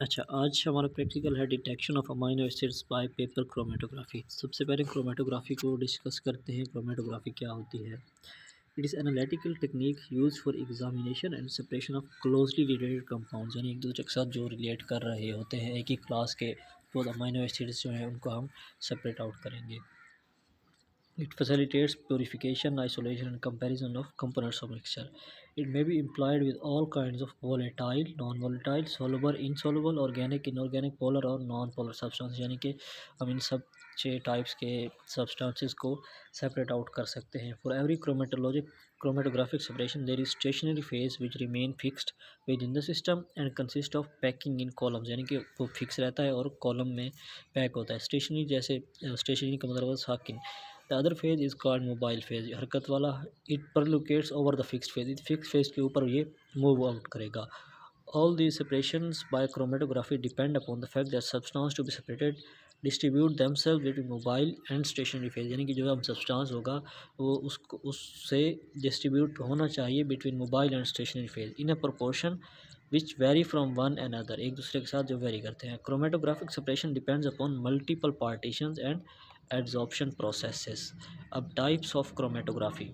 अच्छा, आज हमारा प्रैक्टिकल है detection of amino acids bye paper chromatography. सबसे पहले क्रोमेटोग्राफी को डिस्कस करते हैं। क्रोमेटोग्राफी क्या होती है? It is analytical technique used for examination and separation of closely related compounds, यानी एक दूसरे के साथ जो रिलेट कर रहे होते हैं एक ही क्लास के, वो अमाइनो एसिड्स जो हैं उनको हम सेपरेट आउट करेंगे। It facilitates purification, isolation, and comparison of components of mixture. It may be employed with all kinds of volatile, non-volatile, soluble, insoluble, organic, inorganic, polar और non-polar substances, यानी कि हम इन सब 6 टाइप्स के substances को separate out कर सकते हैं। For every chromatographic separation, there is stationary phase which remain fixed within the system and consist of packing in columns, यानी कि वो फिक्स रहता है और कॉलम में पैक होता है। स्टेशनरी जैसे स्टेशनरी का मतलब साकिन। The other phase is called mobile phase, हरकत वाला। It percolates over the fixed phase, इस फिक्स फेज के ऊपर ये मूव आउट करेगा। All the separations by chromatography depend upon the fact that substance to be separated distribute themselves between mobile and stationary phase, यानी कि जो हम substance होगा वो उसको उससे डिस्ट्रीब्यूट होना चाहिए between mobile and stationary phase in a proportion which very from one and other, एक दूसरे के साथ जो वेरी करते हैं। Chromatographic separation depends upon multiple partitions and adsorption processes. अब टाइप्स ऑफ क्रोमेटोग्राफी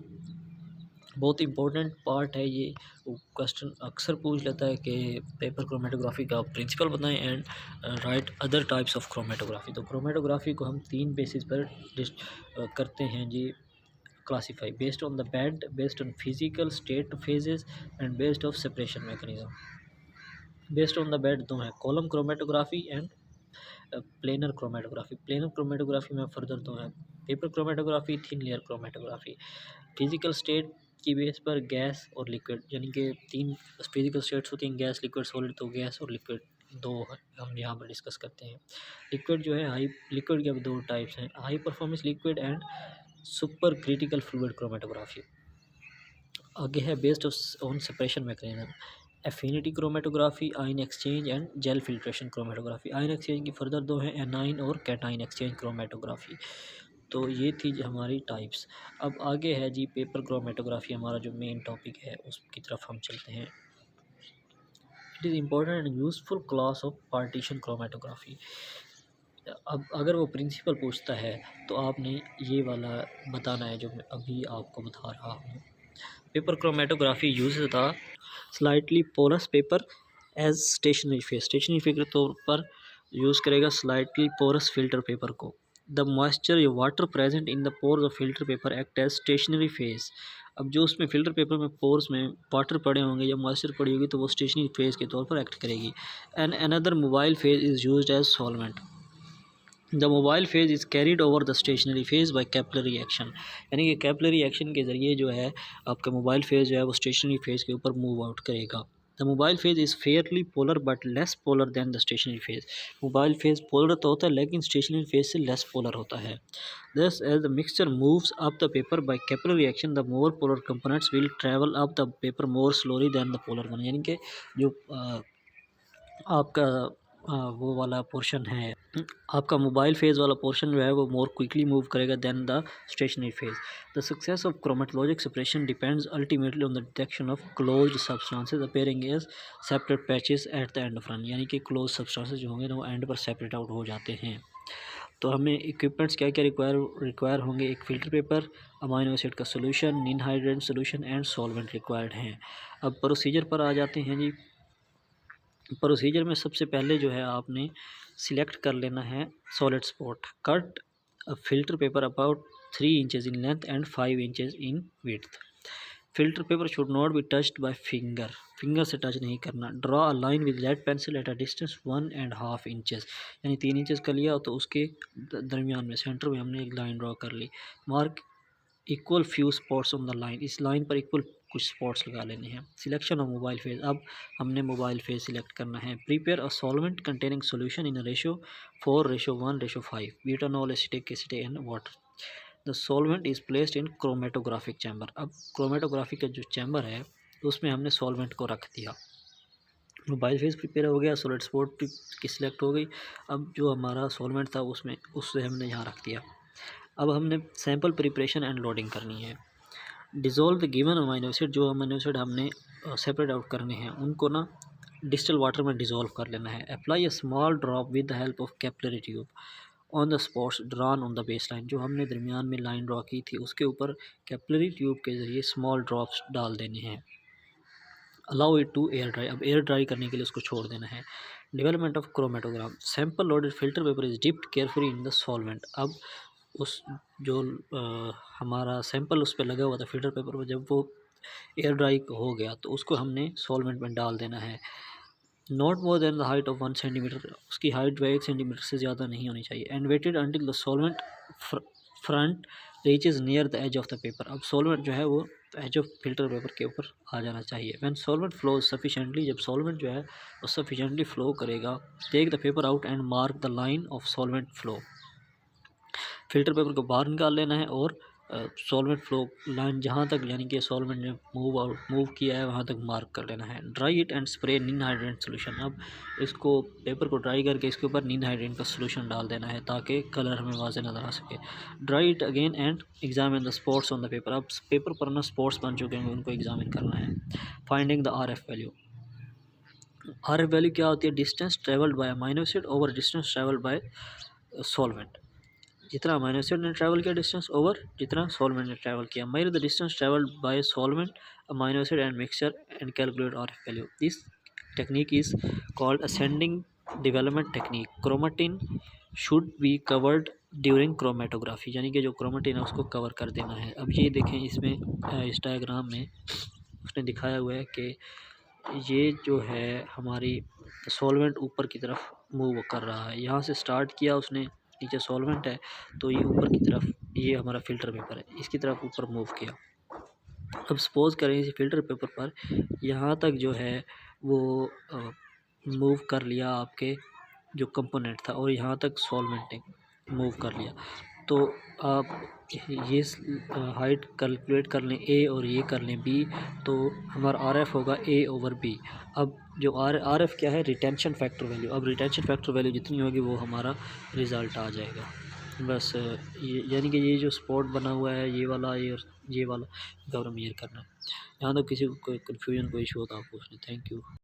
बहुत इंपॉर्टेंट पार्ट है ये। क्वेश्चन अक्सर पूछ लेता है कि पेपर क्रोमेटोग्राफी का प्रिंसिपल बताएं and right other types of chromatography. तो क्रोमेटोग्राफी को हम 3 बेसिस पर करते हैं जी classify: based on the bed, based on physical state phases and based of separation mechanism. Based on the bed दो हैं, column chromatography and planar chromatography. Planar chromatography में further दो हैं, paper chromatography, thin layer chromatography. Physical state की base पर gas और liquid, यानी कि 3 फिजिकल स्टेट्स होती हैं, गैस, लिक्विड, सॉलिड। तो गैस और लिक्विड दो हम यहाँ पर डिस्कस करते हैं। लिक्विड जो है हाई, लिक्विड के अब 2 टाइप्स हैं, high performance liquid and super critical fluid chromatography. आगे है based on separation mechanism, affinity chromatography, ion exchange and gel filtration chromatography. Ion exchange की फर्दर दो हैं, एनाइन और कैटाइन एक्सचेंज क्रोमेटोग्राफी। तो ये थी हमारी टाइप्स। अब आगे है जी पेपर क्रोमेटोग्राफी, हमारा जो मेन टॉपिक है उसकी तरफ हम चलते हैं। It is important and useful class of partition chromatography. अब अगर वो प्रिंसिपल पूछता है तो आपने ये वाला बताना है जो मैं अभी आपको बता रहा हूँ। Paper chromatography uses the slightly porous paper as stationary phase, stationary phase के तौर पर यूज़ करेगा स्लाइटली पोरस फिल्टर पेपर को। द मॉइस्चर या water present in the pores of filter paper act as stationary phase. अब जो उसमें filter paper में पोर्स में वाटर पड़े होंगे या मॉइस्चर पड़ी होगी तो वो स्टेशनरी फेस के तौर पर एक्ट करेगी। And another mobile phase is use as solvent. The mobile phase is carried over the stationary phase by capillary action, यानी कि कैपिलरी एक्शन के ज़रिए जो है आपका मोबाइल फेज जो है वो स्टेशनरी फेज के ऊपर मूव आउट करेगा। The mobile phase is fairly polar but less polar than the stationary phase. Mobile phase polar तो होता है लेकिन स्टेशनरी फेज से लेस पोलर होता है। Thus as the mixture moves up the paper by capillary action, the more polar components will travel up the paper more slowly than the polar one, यानी कि जो आपका वो वाला पोर्शन है, आपका मोबाइल फेज़ वाला पोर्शन जो है वो मोर क्विकली मूव करेगा than the stationary phase. The success of chromatologic separation depends ultimately on the detection of closed substances appearing as separate patches at the end of run, यानी कि close substances जो होंगे ना वो and पर separate out हो जाते हैं। तो हमें इक्विपमेंट्स क्या क्या रिक्वायर होंगे? एक फ़िल्टर पेपर, अमाइनो एसिड का सोल्यूशन, निन hydrate solution and solvent required हैं। अब प्रोसीजर पर आ जाते हैं जी। प्रोसीजर में सबसे पहले जो है आपने सिलेक्ट कर लेना है solid spot. Cut a filter paper about 3 inches in length and 5 inches in width. Filter paper should not be touched by finger, finger से टच नहीं करना। Draw a line with lead pencil at a distance 1.5 inches, यानी 3 inches का लिया तो उसके दरमियान में सेंटर में हमने एक लाइन ड्रॉ कर ली। Mark equal few spots on the line, इस लाइन पर इक्वल कुछ स्पॉट्स लगा लेने हैं। सिलेक्शन ऑफ मोबाइल फेज, अब हमने मोबाइल फेज सिलेक्ट करना है। Prepare a solvent containing solution in ratio 4:1:5 butanol acetic acid and water. The solvent is placed in chromatographic chamber. अब क्रोमेटोग्राफी का जो चैम्बर है उसमें हमने सॉल्वेंट को रख दिया। मोबाइल फेज प्रिपेयर हो गया, सॉलिड स्पॉट की सिलेक्ट हो गई। अब जो हमारा सॉल्वेंट था उसमें उससे हमने यहाँ रख दिया। अब हमने सैंपल प्रिपरेशन एंड लोडिंग करनी है। Dissolve the given amino acid, जो अमाइनो एसिड हमने सेपरेट आउट करने हैं उनको ना डिस्टिल वाटर में डिज़ोल्व कर लेना है। Apply a small drop with the help of capillary tube on the spots drawn on the base line. जो हमने दरमियान में लाइन ड्रॉ की थी उसके ऊपर कैपिलरी ट्यूब के ज़रिए स्मॉल ड्रॉप्स डाल देने हैं। Allow it to air dry. अब एयर ड्राई करने के लिए उसको छोड़ देना है। Development of chromatogram. Sample loaded filter paper is dipped carefully in the solvent. अब उस जो हमारा सैंपल उस पर लगा हुआ था फिल्टर पेपर पर, जब वो एयर ड्राई हो गया तो उसको हमने सॉल्वेंट में डाल देना है। Not more than the height of 1 centimetre. उसकी हाइट जो है 1 सेंटीमीटर से ज़्यादा नहीं होनी चाहिए। And waited until the solvent front reaches near the edge of the paper. अब सॉल्वेंट जो है वो एज ऑफ फिल्टर पेपर के ऊपर आ जाना चाहिए। When solvent flows sufficiently. जब सॉल्वेंट जो है वो सफिशेंटली फ्लो करेगा, take the paper out and mark the line of solvent flow. Filter paper को बाहर निकाल लेना है और सॉल्वेंट फ्लो लाइन जहाँ तक यानी कि सॉल्वेंट ने मूव किया है वहाँ तक मार्क कर लेना है। ड्राई इट एंड स्प्रे नीन हाइड्रेट सोल्यूशन। अब इसको पेपर को ड्राई करके इसके ऊपर नीन हाइड्रेट का सोल्यूशन डाल देना है ताकि कलर हमें वाज़े नज़र आ सके। Dry it again and examine the spots on the paper. अब पेपर पर ना स्पॉट्स बन चुके हैं, उनको एग्जामिन करना है। Finding the RF value. RF value क्या होती है? Distance travelled by amino acid over distance travelled by solvent. जितना अमाइनो एसिड ने ट्रैवल किया डिस्टेंस ओवर जितना सॉल्वेंट ने ट्रैवल किया। Measure the distance travelled bye solvent, amino acid and mixture and calculate RF value. This technique is called ascending development technique. Chromatin should be covered during chromatography. यानी कि जो chromatin है उसको cover कर देना है। अब ये देखें इसमें इस डायग्राम में उसने दिखाया हुआ है कि ये जो है हमारी सॉल्वेंट ऊपर की तरफ मूव कर रहा है। यहाँ से स्टार्ट किया उसने, नीचे सॉल्वेंट है तो ये ऊपर की तरफ, ये हमारा फ़िल्टर पेपर है, इसकी तरफ ऊपर मूव किया। अब सपोज़ करें इस फ़िल्टर पेपर पर यहाँ तक जो है वो मूव कर लिया आपके जो कंपोनेंट था और यहाँ तक सॉल्वेंट ने मूव कर लिया। तो आप ये हाइट कैलकुलेट कर लें A और ये कर लें B, तो हमारा RF होगा A ओवर B। अब जो RF क्या है? Retention factor value. अब रिटेंशन फैक्टर वैल्यू जितनी होगी वो हमारा रिज़ल्ट आ जाएगा। बस ये यानी कि ये जो स्पॉट बना हुआ है ये वाला ये वाला गौरव मेयर करना है। यहाँ तक किसी को कोई कन्फ्यूजन कोई इशू होता है आप पूछ लें। Thank you.